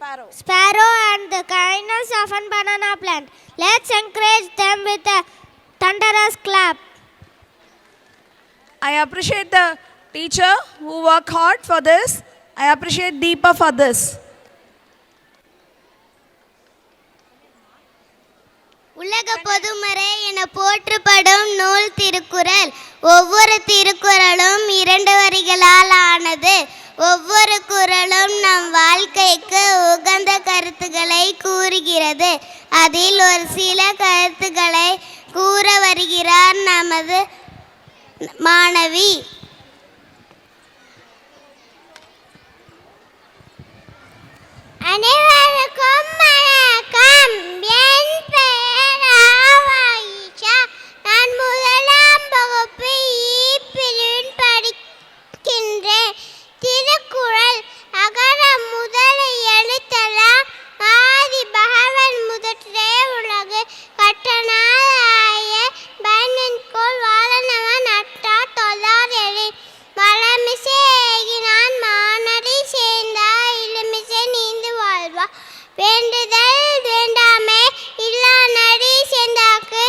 Sparrow and the kindness of a banana plant. Let's encourage them with a thunderous clap. I appreciate the teacher who worked hard for this. I appreciate Deepa for this. உலக பொதுமறை என போற்றப்படும் நூல் திருக்குறள். ஒவ்வொரு திருக்குறளும் 2 வரிகளால் ஆனது. ஒவ்வொரு குறளும் நம் வாழ்க்கைக்கு உகந்த கருத்துக்களை கூறுகிறது. அதில் ஒரு சில கருத்துக்களை கூற வருகிறார் நமது மாணவி. அனைவருக்கும் வணக்கம். என் பெயர் ஆயிஷா. நான் முதலாம் வகுப்பு பிரிவில் படிக்கின்றேன். திருக்குறள் அகர முதல எழுத்தெல்லாம் ஆதி பகவன் முதற்றே உலகு கட்டணாய பயனின்கோள் வாழனவன் அட்டா தொல்லார் எழி வளமிசை ஏகினான் மானடி சேர்ந்தா இளமிசை நீந்து வாழ்வா வேண்டுதல் வேண்டாமே இல்லா நடி சேர்ந்தாக்கு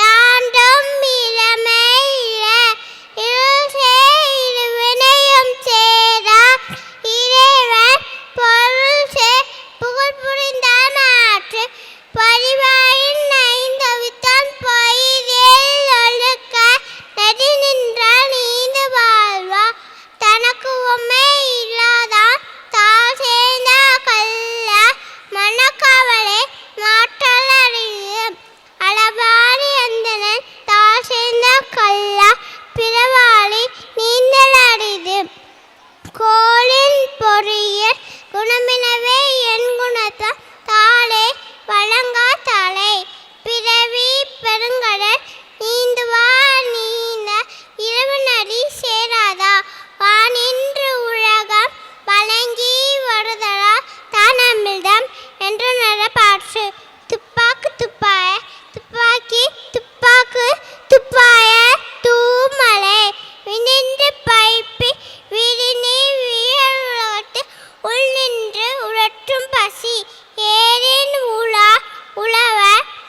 யாண்டும் இளமே இல்லை இருசே இருவினையும் சேரா இறைவன் பொருள் சே புகழ் புரிந்தான் ஆற்று பரிவாயின் ஐந்தவித்தான் பயிரில் ஒழுக்க நெறி நின்றால் நீந்து வாழ்வா தனக்கு உண்மை இல்லாதான் தாழ் சேர்ந்த கல்ல மனக்கவலை மாற்றல் அறிவு அளவாளி அந்தனன் தாழ் சேர்ந்த கல்ல பிறவாளி நீந்தல் அறிது கோளின் பொறியில் குணமினவே என் குணத்தான் தாளே வழங்கா தலை பிறவி பெருங்கடல் நீந்துவா நீந்த இரவு நடி சேராதா வானின்று உலகம் வழங்கி வருதலா தானமிழ்தம் என்று நடப்பாற்று துப்பாக்கு துப்பாய துப்பாக்கி துப்பாக்கு துப்பாய தூமலை வினின்று பைப்பி விரிநீ வியலுலகத்து உள் நின்று உழற்றும் பசி ஏரின் உலா உழவ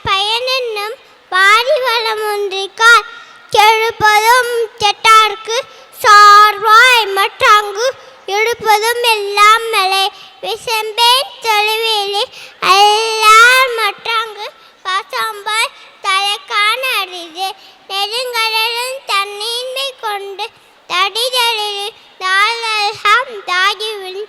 பயனென்னும் வாரி வளம் ஒன்றிக்கால் கெழுப்பதும் கெட்டார்க்கு சார்வாய் மற்றாங்கு எடுப்பதும் எல்லாம் மலை விசம்பேன் தொழுவேலி எல்லார் மற்றாங்கு பாசாம்பால் தலைக்கான அரிது நெடுங்கடலும் தண்ணீர்மை கொண்டு தடிதலில் தாழ்கம் தாகிவின்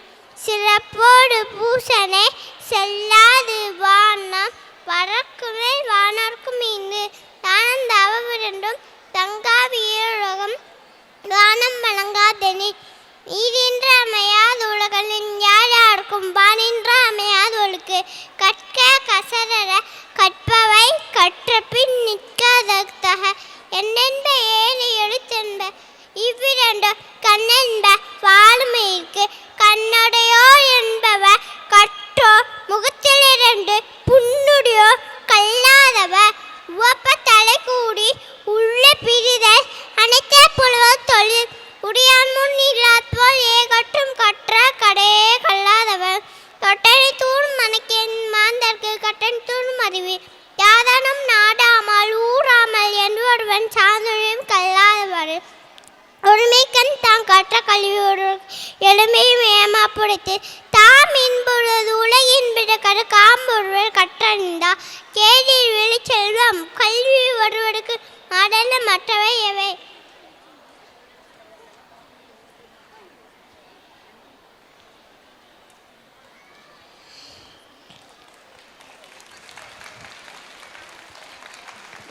சிறப்போடு பூசனை செல்லாது வானம் வரக்குமே வானர்க்கும் இங்கு தானம் தவவிரண்டும் தங்காவியுலகம் தானம் வழங்காதெனி நீரின்ற அமையாது உலகளின் யார் யாருக்கும் வானின்ற அமையாது ஒழுக்கு கற்க கசரற கற்பவை கற்ற பின் நிற்கதக என்னென்ப ஏழு எழுத்தென்ப இவ்விரண்டு கண்ணென்ப வாழுமைக்கு கண்ணுடையோ என்பவ கற்றோ முகத்தில் 2 புண்ணுடையோ கல்லாதவ உவப்ப தலை கூடி உள்ள பிரிதல் அனைத்த புலவர் தொழில் உடையான் முன் இல்லாதோல் ஏகற்றும் கற்ற கடையே கல்லாதவன் தொட்டனை தூணும் மனக்கேன் மாந்தற்கு கட்டன் தூணும் அறிவு யாதனும் நாடாமல் ஊறாமல் என்பொருவன் சார்ந்தொழியும் கல்லாதவர் ஒருமைக்கண் தான் கற்ற கல்வியோடு எளிமையும் ஏமாப்புடைத்து தாம் இன்பொழுது உலகின் பிறக்கடு காம்பொருவர் கற்றறிந்தா கேதில் வெளிச்செல்வம் கல்வி ஒருவருக்கு மாடல்ல மற்றவை எவை.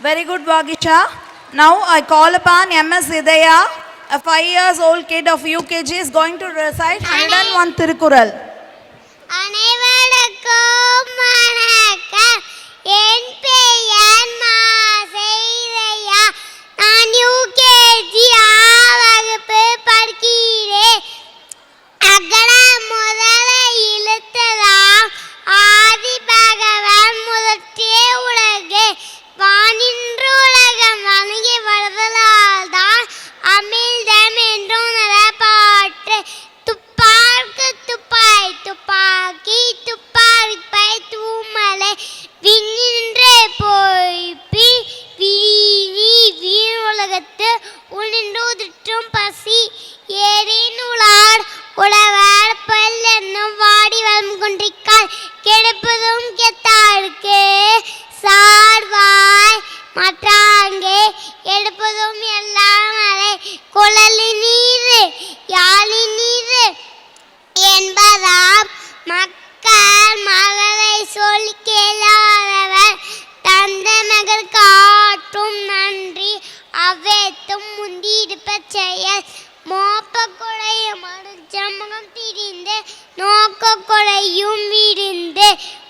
Very good, Vagisha. Now I call upon MS Hidaya, a 5 years old kid of UKG is going to recite 101 Tirukkural. அனைவருக்கும் வணக்கம். என் பெயர் மாசையா. நான் UKG வகுப்பு படிக்கிறேன். அகர முதல இழுத்ததாம் ஆதி பகவன் முதற்றே உலகு வானின்று உலகம் வணங்கி வருதலால் தான் அமிழ்தம் என்றும் பாட்டு துப்பார்க்கு துப்பாய் ஒளியும் விருந்து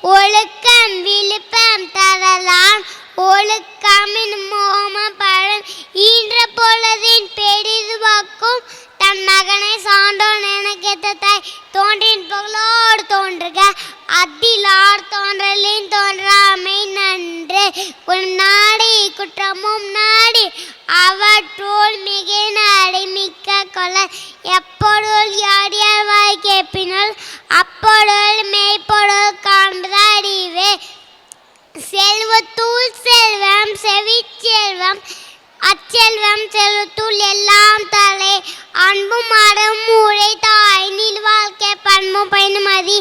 ஒழுக்கம் விழுப்பம் தரலாம் ஒழுக்கமின் மோம பழம் ஈன்ற பொழுதின் பெரிதுவாக்கும் தன் மகனை சான்றோன் என கேட்ட தாய் தோன்றின் புகழோடு தோன்றுக அதிலார் தோன்றலின் தோன்றாமை நன்று உன் நாடி குற்றமும் நாடி அவற்றோல் மிக நாடி மிக்க கொல எப்பொருள் யாடியார் வாய் கேட்பினுள் அப்பொருள் மெய்ப்பொருள் காண்பது அறிவே செல்வத்தூள் செல்வம் செவிச்செல்வம் அச்செல்வம் செல்வத்துள் எல்லாம் தலை அன்பும் அறம் மூளை தாய் நீள் வாழ்க்கை பண்பும் பயனுமதி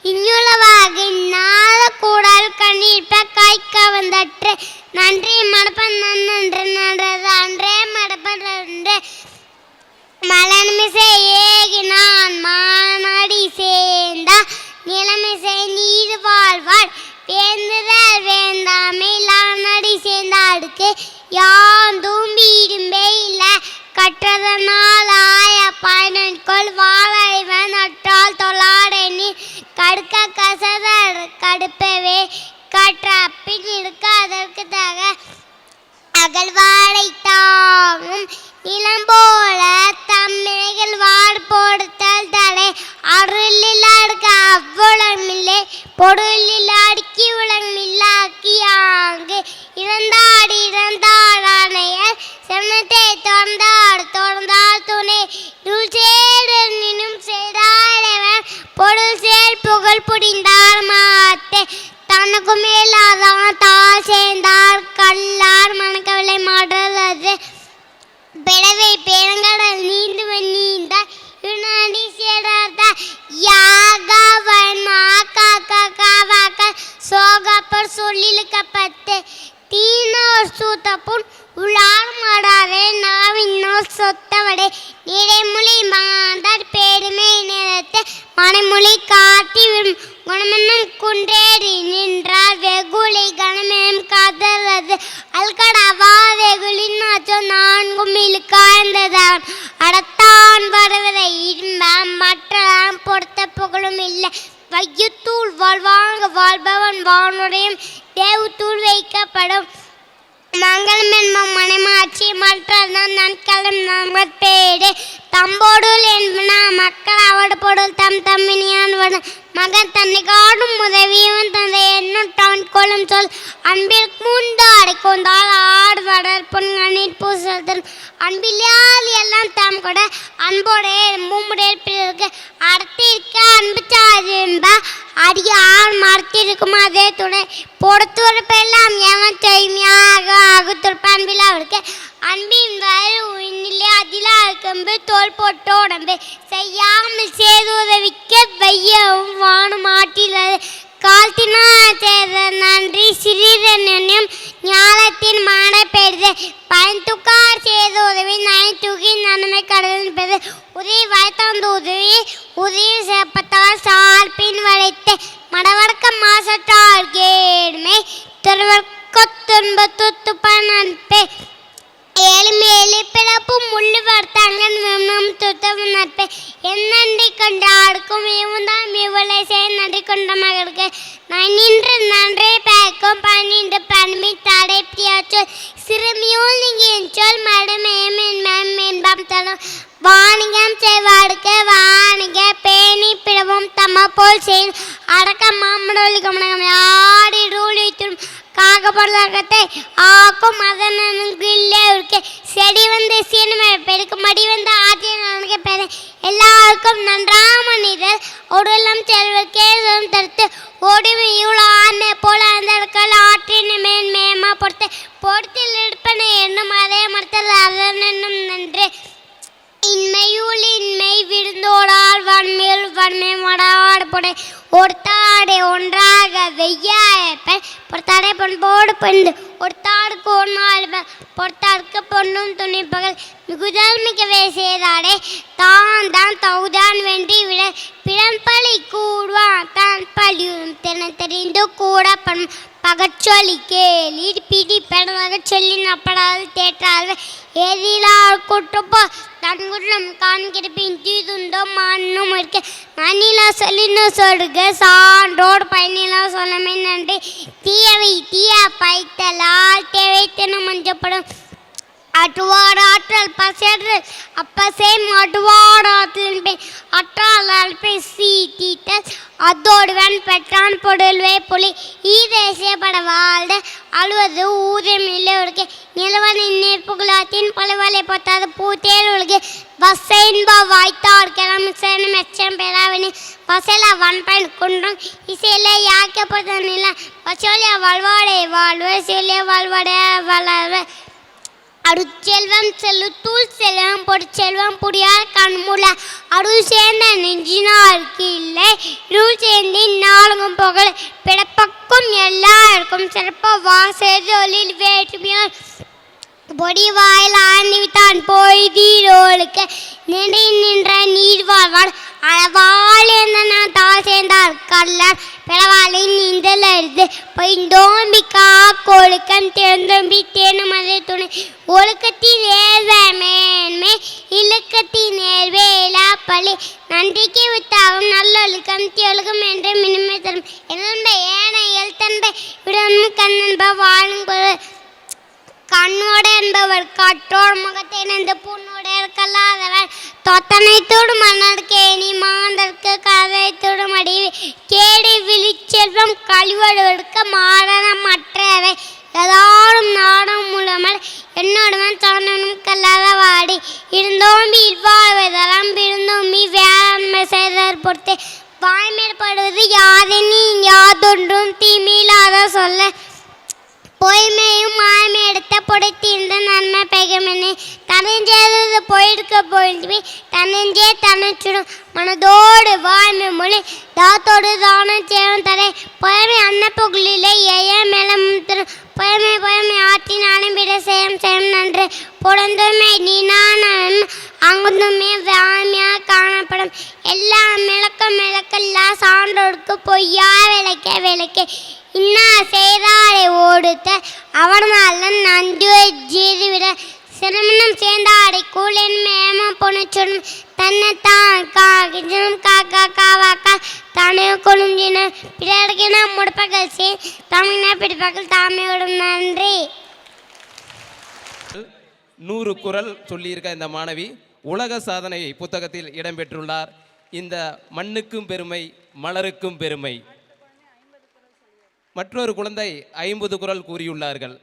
இங்குளவாக நாத கூடால் கண்ணீர்ப்ப காய்க்க வந்தற்று நன்றி மடப்பன் நன்று நன்றது அன்றே மடப்பன் நன்று மலன்மிசை ஏகினான் மாநாடி சேர்ந்தா நிலமிசை நீர் வாழ்வாள் வேந்துதல் வேந்தாமை லானடி சேர்ந்தாடுக்கு யாந்தும் வீடும்பே இல்லை கற்றதனால் ஆய பயனன்கொள் வாழறிவன் அற்றால் தொழாடெனி கடுக்க கசத கடுப்பவே கற்ற பின் இருக்க அதற்கு தக அகழ்வாடை தாங்கும் நிலம்போல தம்மைகள் வாடு போடுத்தல் தலை அருளில் அடுக்க அவ்வுலகமில்லை பொருளில் அடுக்கி உலகமில்லாக்கி ஆங்கு இறந்தாடானையர் சென்னத்தை தொடர்ந்தார் துணை இருள் சேடும் செய்தாடவன் பொருள் சேர் புகழ் புரிந்தார் மாத்தே தனக்கு மேலாதான் தாழ் சேர்ந்தார் கல்லார் மணக்கவில்லை மாற்றது பிளவை பெருங்கடல் நீந்துவன் நீந்தார் யுனாடி சேராத யாகவன் மாக்காக்க சோகப்பர் சொல்லிழுக்கப்பட்டு தீனோர் சூத்தப்புண் உளார் மாடாவே நாவினோர் சொத்தவடை நிறைமொழி மாந்தார் பெருமை நிறத்து மனைமொழி காட்டி விடும் குணமென்னும் குன்றேறி நின்றார் வெகுளி கணமெனும் காதறது அல்கடவா வெகுளின் ஆச்சோ நான்கும் இழுக்காய்ந்ததான் அடத்தான் வருவதை இன்பம் மற்றலாம் பொறுத்த புகழும் இல்லை வையத்தூள் வாழ்வாங்க வாழ்பவன் வானுடையும் தேவத்தூள் வைக்கப்படும் மங்களம் என்பம் மனைமாட்சி மற்றதான் நன்கலம் நம்பேடு தம்போடுள் என்பன மக்கள் அவடு பொருள் தம் தம்மினியான் மகன் தன்னை காடும் உதவியவன் தந்தை எண்ணுட்டான் கோலம் சொல் அன்பிற்கு முந்தாடி கொண்டால் ஆடு வடர் பொன்கண்ணீர் பூசல் அன்பில்லால் எல்லாம் தாம் கூட அன்போடைய மூமுடைய பிறகு அடுத்திருக்க அன்பு சாதி என்ப அடியார் மறுத்திருக்கும் அதே துணை பொறுத்துரைப்பெல்லாம் எவன் தூய்மையாக அகுத்துறுப்பு அன்பில் அவருக்கு அன்பின் வயல் உயிரிலே அதில் அழுக்கம்பு தோல் போட்டு உடம்பு செய்யாமல் செய்து உதவிக்க வையவும் வானும் ஆட்டில் கால்த்தினால் செய்த நன்றி சிறிதனும் ஞானத்தின் மாட பெறுது பயன்துக்கார் செய்த உதவி நயன் தூக்கி நன்மை கடலில் பெறுது உதவி வளைத்தந்து உதவி சேப்பத்தால் சார்பின் வளைத்து மடவடக்க மாசற்றால் கேடுமை திருவர்க்கொத்துன்பத்து துப்பன் நட்பே ஏழுமேலு பிறப்பும் முள்ளு வர்த்தங்கன் வெம்னம் துத்தம் நட்பே என்னன்றி கொண்டாடுக்கும் இவன்தான் இவளை செய் நன்றி கொண்ட மகளுக்கு நான் நின்று நன்றே பேக்கும் பன்னின்று பண்பி தடைப்பியாச்சோ சிறுமியோல் நீங்க என் சொல் மடுமேன்பம் தரும் வாணிகம் செய்வாடுக்க வாணிக பேணி பிறவும் தம்ம போல் செய் அடக்க மாமடொலி கமனகம் ஆடி ரூலி துரும் காகப்படத்தை ஆக்கும் அதனுக்கு இல்லை இருக்கு செடி வந்து சீனமை பெருக்கு மடி வந்து ஆற்றிய பேர எல்லாருக்கும் நன்றாக மனிதர் உடலம் செல்வக்கே தடுத்து ஓடிமை இவ்வளோ ஆண்மை போல அந்த இடங்கள் ஆற்றின் மேன்மேமா பொறுத்து பொறுத்தில் எடுப்பனை என்னும் அதே மறுத்தல் அதன் என்னும் நன்று இன்மையுள் இன்மை விருந்தோடால் வன்மையுள் வன்மை மடாடு பொடை ஒருத்தாடை ஒன்றாக வெய்யாயப்பன் பொறுத்தாடை பண்போடு பெண்டு ஒருத்தாடுக்கு ஒன்றாள் பொறுத்தாடுக்கு பொண்ணும் துணிப்பகல் மிகுதல் மிகவே செய்தாடே தான் தான் தகுதான் வென்றி விட பிறன்பழி கூடுவான் தான் பழியும் தின தெரிந்து கூட பண் பகச்சொல்லி கேளி பிடி பெணமாக சொல்லி நப்படாது தேற்றால் எதிரால் கூட்டுப்போ கண்குட்டம் காண்கிற பின் தீதுண்டோ மண்ணும் இருக்க மண்ணிலா சொல்லின்னு சொல்லுக சான்றோடு பயனிலா சொல்லமே நன்றி தீயவை தீய பைத்தலால் தேவைத்தன மஞ்சப்படும் அட்டுவாட ஆற்றல் பசேற்றல் அப்பசே அடுவாட ஆற்றலின் பெண் அற்றால் அல்பை சீட்டீட்டல் அதோடுவன் பெற்றான் பொருள்வே புலி ஈதேசியப்பட வாழ்ந்த அழுவது ஊதியம் இல்லை உலகே நிலவனின் நெற்புகளாத்தின் பலவலை பொத்தாது பூத்தேல் உலகே வசைன்பா வாய்த்தார் கிளம்பு சேன மெச்சம் பெறாவினி வசையில வன்பயன் குன்றும் இசையில யாக்கப்பட்ட நில வசோலியா வாழ்வாடே வாழ்வ சிலைய வாழ்வாட வளர்வ அருட்செல்வம் செல்லுத்தூள் செல்வம் பொருட்செல்வம் புரியார் கண்முல அருள் சேர்ந்த நெஞ்சினாருக்கு இல்லை இருள் சேர்ந்து நாளும் புகழ் பிறப்பக்கும் எல்லாருக்கும் சிறப்ப வாசலில் வேற்றுமையார் பொடி வாயில் ஆண்டிவித்தான் பொய்தீரோளுக்கு நின்று நின்ற நீர் வாழ்வாள் அளவாள் என தாழ் சேர்ந்தார் கல்லர் பிறவாளின் நீந்தல் அறுது பொய்ந்தோம்பி காக்கொழுக்கம் தேர்ந்தோம்பி தேனுமலை துணை ஒழுக்கத்தின் நேர்வமேன்மை இழுக்கத்தின் நேர்வேலா பழி நன்றிக்கு வித்தாகும் நல்லொழுக்கம் தியொழுக்கம் என்று மினிமை தரும் என்னன்ப ஏனை எழுத்தன்பை விடனும் கண்ணன்ப வாழும் கண்ணோடு என்பவர் காற்றோர் முகத்தை நின்று புண்ணோடு இருக்கல்லாதவர் தொத்தனைத்தோடு மன்னர்கேணி மாந்தற்கு கதைத்தோடு மடிவி கேடி விழிச்செல்வம் கழிவடுக்க மாறனம் மற்றவை ஏதாடும் நாடும் மூலமல் என்னோடுவன் சாணனும் கல்லாத வாடி இருந்தோம்பி இவ்வாழ்வதெல்லாம் பிறந்தோம்பி வேளாண்மை செய்தர் பொறுத்து வாய்மைப்படுவது யாதெனின் யாதொன்றும் தீமையில்லாத சொல்ல பொய்மையும் மாய்மை எடுத்த பொடைத்தீர்ந்த நன்மை பெகமெனே தனஞ்சேது போயிருக்க போயிட்டு தனஞ்சே தனச்சுடும் மனதோடு வாய்மை மொழி தாத்தோடு தானம் சேவம் தலை பொய்மை அன்னப்புகளிலே எய மேலும் தரும் பொய்மை ஆற்றின் அனுப்பிட சேம் சேம் நன்று பொடந்துமை நீனான அங்குந்துமே வாய்மையாக காணப்படும் எல்லா மிளக்கல்லா சான்றோருக்கு பொய்யா விளக்க இன்னா செய்தாரை ஓடுத்த அவனால் நஞ்சுவை ஜீதிவிட சிரமணம் சேர்ந்தாடை கூலின் மேம பொண்ணுச்சுடும் தன்னை தான் காக்கா காவாக்கா தானே கொழுஞ்சின பிறர்கின முடுப்பகள் சே தமிழ்னா பிடிப்பகள் தாமையோடும் நன்றி 100 குறள் சொல்லியிருக்க இந்த மாணவி உலக சாதனை புத்தகத்தில் இடம்பெற்றுள்ளார். இந்த மண்ணுக்கும் பெருமை மலருக்கும் பெருமை. மற்றொரு குழந்தை 50 குறள் கூறியுள்ளார்கள்.